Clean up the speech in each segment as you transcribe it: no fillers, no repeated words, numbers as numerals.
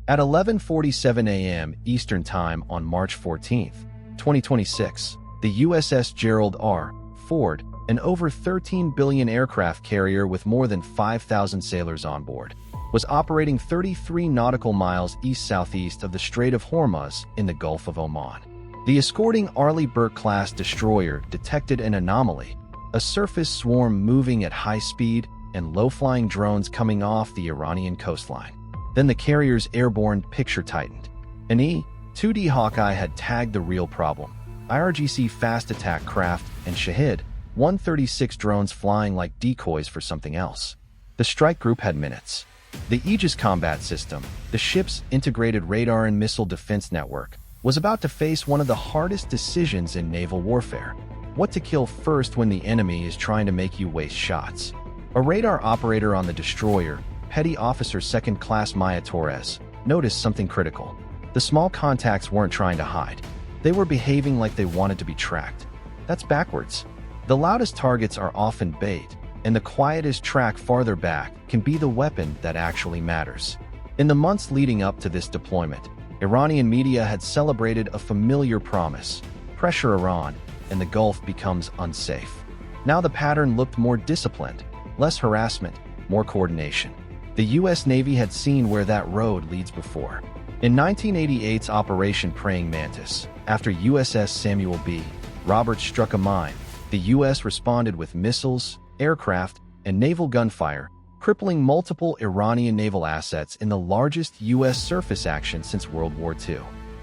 At 11:47 a.m. Eastern Time on March 14, 2026, the USS Gerald R. Ford, an over 13 billion aircraft carrier with more than 5,000 sailors on board, was operating 33 nautical miles east-southeast of the Strait of Hormuz in the Gulf of Oman. The escorting Arleigh Burke-class destroyer detected an anomaly, a surface swarm moving at high speed and low-flying drones coming off the Iranian coastline. Then the carrier's airborne picture tightened. An E-2D Hawkeye had tagged the real problem: IRGC fast attack craft and Shahid 136 drones flying like decoys for something else. The strike group had minutes. The Aegis combat system, the ship's integrated radar and missile defense network, was about to face one of the hardest decisions in naval warfare: what to kill first when the enemy is trying to make you waste shots. A radar operator on the destroyer, Petty Officer 2nd Class Maya Torres, noticed something critical. The small contacts weren't trying to hide. They were behaving like they wanted to be tracked. That's backwards. The loudest targets are often bait, and the quietest track farther back can be the weapon that actually matters. In the months leading up to this deployment, Iranian media had celebrated a familiar promise: pressure Iran, and the Gulf becomes unsafe. Now the pattern looked more disciplined: less harassment, more coordination. The U.S. Navy had seen where that road leads before. In 1988's Operation Praying Mantis, after USS Samuel B. Roberts struck a mine, the U.S. responded with missiles, aircraft, and naval gunfire, crippling multiple Iranian naval assets in the largest U.S. surface action since World War II.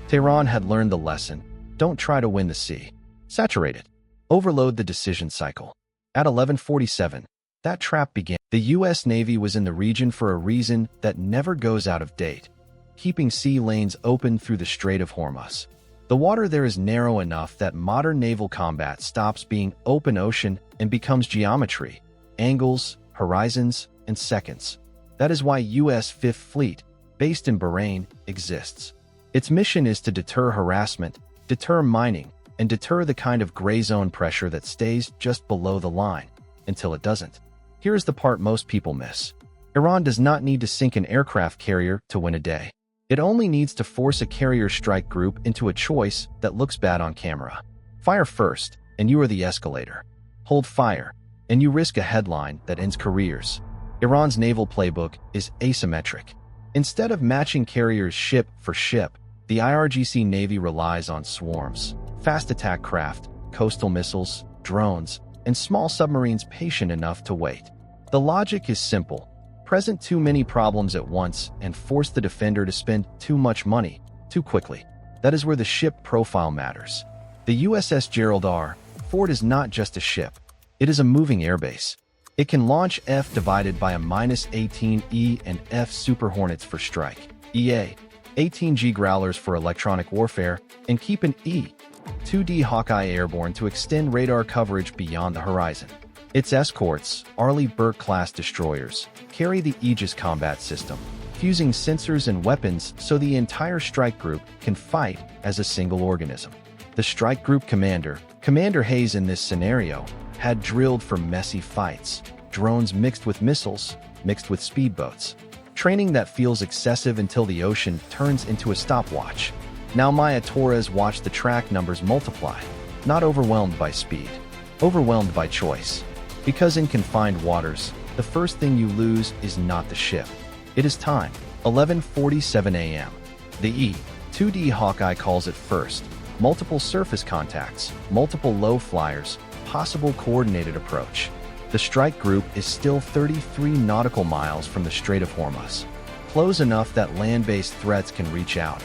Tehran had learned the lesson: don't try to win the sea. Saturate it. Overload the decision cycle. At 11:47, that trap began. The U.S. Navy was in the region for a reason that never goes out of date: keeping sea lanes open through the Strait of Hormuz. The water there is narrow enough that modern naval combat stops being open ocean and becomes geometry, angles, horizons, and seconds. That is why U.S. Fifth Fleet, based in Bahrain, exists. Its mission is to deter harassment, deter mining, and deter the kind of gray zone pressure that stays just below the line, until it doesn't. Here's the part most people miss. Iran does not need to sink an aircraft carrier to win a day. It only needs to force a carrier strike group into a choice that looks bad on camera. Fire first, and you are the escalator. Hold fire, and you risk a headline that ends careers. Iran's naval playbook is asymmetric. Instead of matching carriers ship for ship, the IRGC Navy relies on swarms, fast attack craft, coastal missiles, drones, and small submarines patient enough to wait. The logic is simple: present too many problems at once and force the defender to spend too much money, too quickly. That is where the ship profile matters. The USS Gerald R. Ford is not just a ship. It is a moving airbase. It can launch F divided by a -18 E and F Super Hornets for strike, EA, 18G Growlers for electronic warfare, and keep an E-2D Hawkeye airborne to extend radar coverage beyond the horizon. Its escorts, Arleigh Burke-class destroyers, carry the Aegis combat system, fusing sensors and weapons so the entire strike group can fight as a single organism. The strike group commander, Commander Hayes in this scenario, had drilled for messy fights: drones mixed with missiles, mixed with speedboats. Training that feels excessive until the ocean turns into a stopwatch. Now Maya Torres watched the track numbers multiply, not overwhelmed by speed, overwhelmed by choice. Because in confined waters, the first thing you lose is not the ship. It is time. 11:47 a.m. The E-2D Hawkeye calls it first: multiple surface contacts, multiple low flyers, possible coordinated approach. The strike group is still 33 nautical miles from the Strait of Hormuz, close enough that land-based threats can reach out,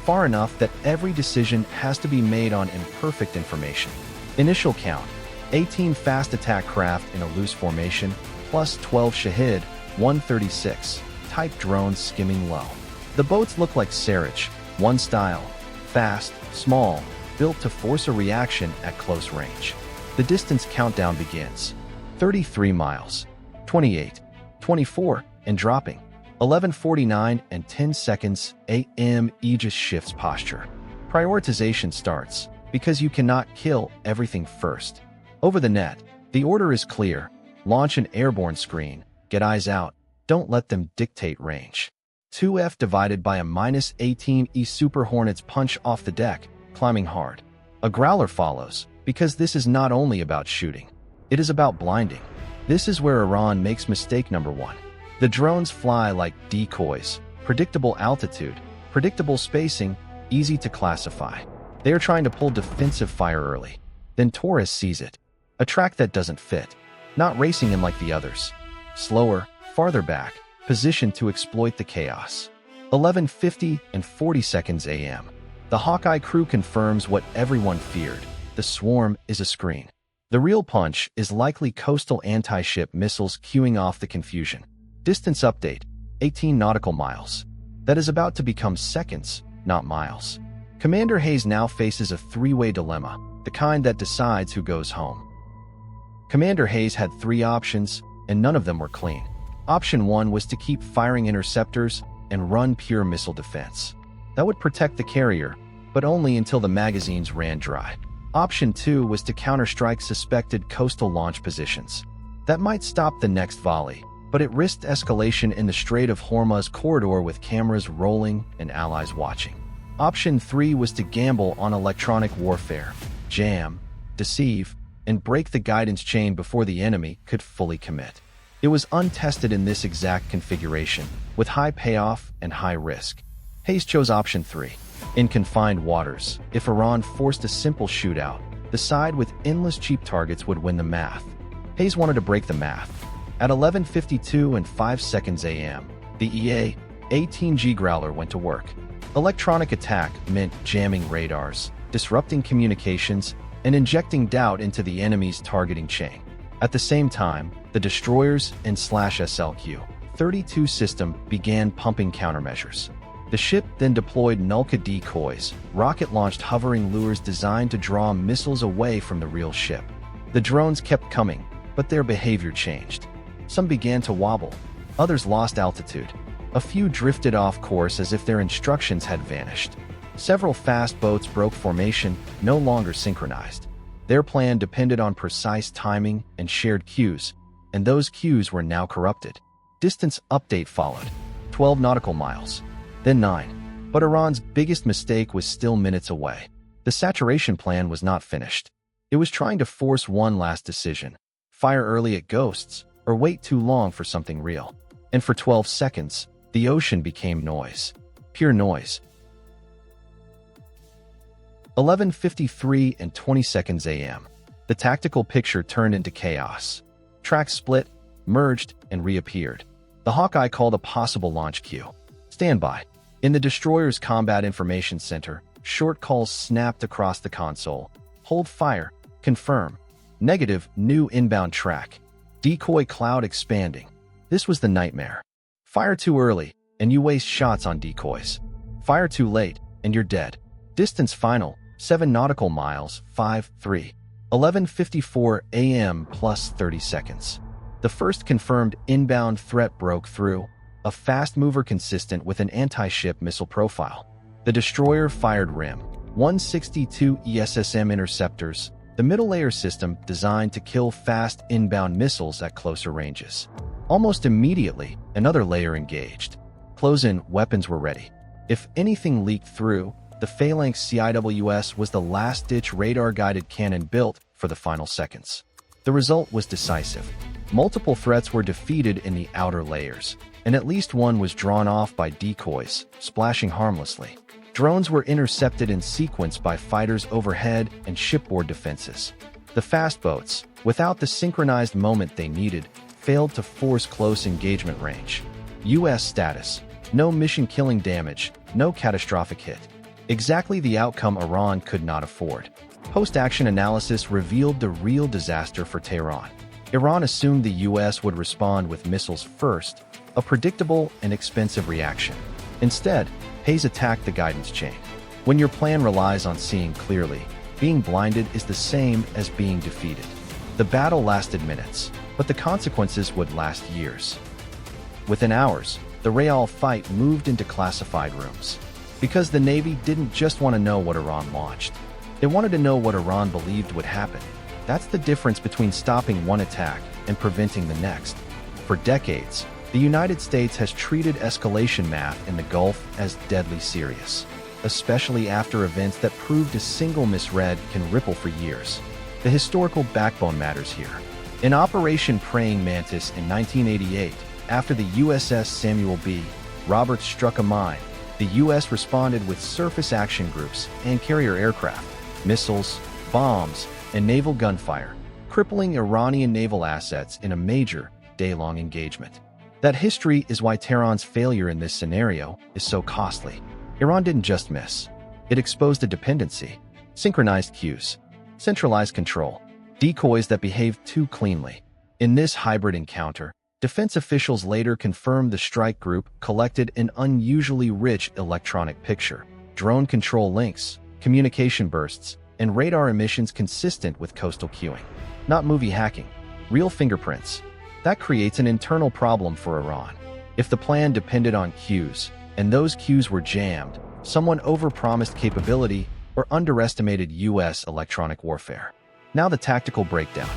far enough that every decision has to be made on imperfect information. Initial count: 18 fast attack craft in a loose formation, plus 12 Shahid 136 type drones skimming low. The boats look like Sarich, one style: fast, small, built to force a reaction at close range. The distance countdown begins: 33 miles, 28, 24, and dropping. 11:49 and 10 seconds a.m. Aegis shifts posture. Prioritization starts, because you cannot kill everything first. Over the net, the order is clear: launch an airborne screen, get eyes out, don't let them dictate range. 2F divided by a -18E Super Hornets punch off the deck, climbing hard. A growler follows, because this is not only about shooting. It is about blinding. This is where Iran makes mistake number 1. The drones fly like decoys, predictable altitude, predictable spacing, easy to classify. They are trying to pull defensive fire early. Then Taurus sees it. A track that doesn't fit. Not racing in like the others. Slower, farther back, positioned to exploit the chaos. 11:50 and 40 seconds AM. The Hawkeye crew confirms what everyone feared. The swarm is a screen. The real punch is likely coastal anti-ship missiles queuing off the confusion. Distance update, 18 nautical miles. That is about to become seconds, not miles. Commander Hayes now faces a three-way dilemma, the kind that decides who goes home. Commander Hayes had 3 options, and none of them were clean. Option 1 was to keep firing interceptors and run pure missile defense. That would protect the carrier, but only until the magazines ran dry. Option 2 was to counterstrike suspected coastal launch positions. That might stop the next volley, but it risked escalation in the Strait of Hormuz corridor with cameras rolling and allies watching. Option 3 was to gamble on electronic warfare, jam, deceive, and break the guidance chain before the enemy could fully commit. It was untested in this exact configuration, with high payoff and high risk. Hayes chose option 3. In confined waters, if Iran forced a simple shootout, the side with endless cheap targets would win the math. Hayes wanted to break the math. At 11:52 and 5 seconds AM, the EA-18G Growler went to work. Electronic attack meant jamming radars, disrupting communications, and injecting doubt into the enemy's targeting chain. At the same time, the destroyers and /SLQ-32 system began pumping countermeasures. The ship then deployed Nulka decoys, rocket-launched hovering lures designed to draw missiles away from the real ship. The drones kept coming, but their behavior changed. Some began to wobble, others lost altitude. A few drifted off course as if their instructions had vanished. Several fast boats broke formation, no longer synchronized. Their plan depended on precise timing and shared cues, and those cues were now corrupted. Distance update followed, 12 nautical miles, then 9. But Iran's biggest mistake was still minutes away. The saturation plan was not finished. It was trying to force one last decision: fire early at ghosts, or wait too long for something real. And for 12 seconds, the ocean became noise. Pure noise. 11:53 and 20 seconds AM. The tactical picture turned into chaos. Tracks split, merged, and reappeared. The Hawkeye called a possible launch cue. Standby. In the destroyer's combat information center, short calls snapped across the console. Hold fire. Confirm. Negative, new inbound track. Decoy cloud expanding. This was the nightmare. Fire too early, and you waste shots on decoys. Fire too late, and you're dead. Distance final, 7 nautical miles, 5-3. 11:54 AM plus 30 seconds. The first confirmed inbound threat broke through, a fast mover consistent with an anti-ship missile profile. The destroyer fired RIM 162 ESSM interceptors, the middle layer system designed to kill fast inbound missiles at closer ranges. Almost immediately, another layer engaged. Close-in weapons were ready. If anything leaked through, the Phalanx CIWS was the last-ditch radar-guided cannon built for the final seconds. The result was decisive. Multiple threats were defeated in the outer layers, and at least one was drawn off by decoys, splashing harmlessly. Drones were intercepted in sequence by fighters overhead and shipboard defenses. The fast boats, without the synchronized moment they needed, failed to force close engagement range. U.S. status: no mission-killing damage, no catastrophic hit. Exactly the outcome Iran could not afford. Post-action analysis revealed the real disaster for Tehran. Iran assumed the U.S. would respond with missiles first, a predictable and expensive reaction. Instead, Hayes attacked the guidance chain. When your plan relies on seeing clearly, being blinded is the same as being defeated. The battle lasted minutes, but the consequences would last years. Within hours, the Real fight moved into classified rooms. Because the Navy didn't just want to know what Iran launched. They wanted to know what Iran believed would happen. That's the difference between stopping one attack and preventing the next. For decades, The United States has treated escalation math in the Gulf as deadly serious, especially after events that proved a single misread can ripple for years. The historical backbone matters here. In Operation Praying Mantis in 1988, after the USS Samuel B. Roberts struck a mine, the U.S. responded with surface action groups and carrier aircraft, missiles, bombs, and naval gunfire, crippling Iranian naval assets in a major, day-long engagement. That history is why Tehran's failure in this scenario is so costly. Iran didn't just miss. It exposed a dependency, synchronized cues, centralized control, decoys that behaved too cleanly. In this hybrid encounter, defense officials later confirmed the strike group collected an unusually rich electronic picture, drone control links, communication bursts, and radar emissions consistent with coastal cueing. Not movie hacking, real fingerprints. That creates an internal problem for Iran. If the plan depended on cues, and those cues were jammed, someone overpromised capability or underestimated U.S. electronic warfare. Now the tactical breakdown.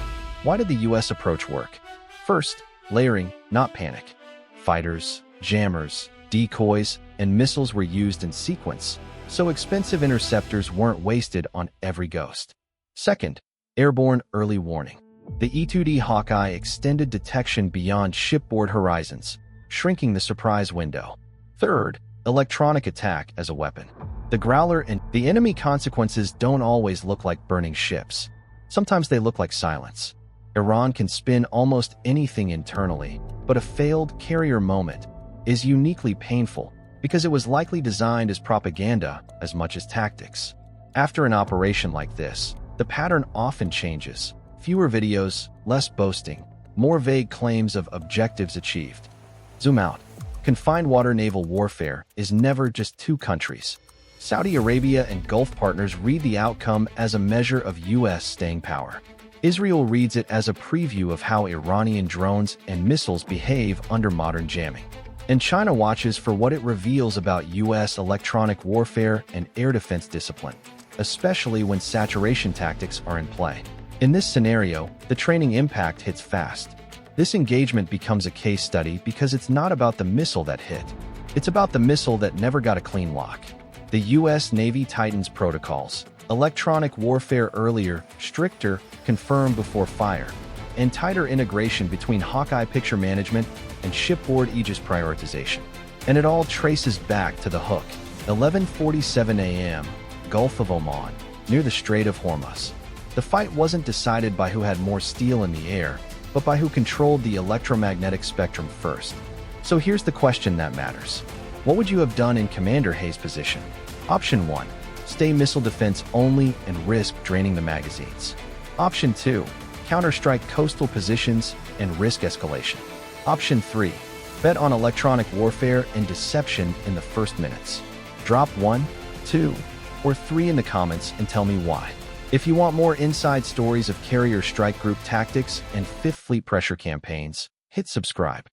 Why did the U.S. approach work? First, layering, not panic. Fighters, jammers, decoys, and missiles were used in sequence, so expensive interceptors weren't wasted on every ghost. Second, airborne early warning. The E-2D Hawkeye extended detection beyond shipboard horizons, shrinking the surprise window. Third, electronic attack as a weapon. The Growler and the enemy consequences don't always look like burning ships. Sometimes they look like silence. Iran can spin almost anything internally, but a failed carrier moment is uniquely painful because it was likely designed as propaganda as much as tactics. After an operation like this, the pattern often changes. Fewer videos, less boasting, more vague claims of objectives achieved. Zoom out. Confined water naval warfare is never just two countries. Saudi Arabia and Gulf partners read the outcome as a measure of U.S. staying power. Israel reads it as a preview of how Iranian drones and missiles behave under modern jamming. And China watches for what it reveals about U.S. electronic warfare and air defense discipline, especially when saturation tactics are in play. In this scenario, the training impact hits fast. This engagement becomes a case study because it's not about the missile that hit. It's about the missile that never got a clean lock. The U.S. Navy tightens protocols. Electronic warfare earlier, stricter, confirmed before fire, and tighter integration between Hawkeye picture management and shipboard Aegis prioritization. And it all traces back to the hook. 11:47 a.m., Gulf of Oman, near the Strait of Hormuz. The fight wasn't decided by who had more steel in the air, but by who controlled the electromagnetic spectrum first. So here's the question that matters. What would you have done in Commander Hayes' position? Option 1. Stay missile defense only and risk draining the magazines. Option 2. Counterstrike coastal positions and risk escalation. Option 3. Bet on electronic warfare and deception in the first minutes. Drop 1, 2, or 3 in the comments and tell me why. If you want more inside stories of carrier strike group tactics and Fifth Fleet pressure campaigns, hit subscribe.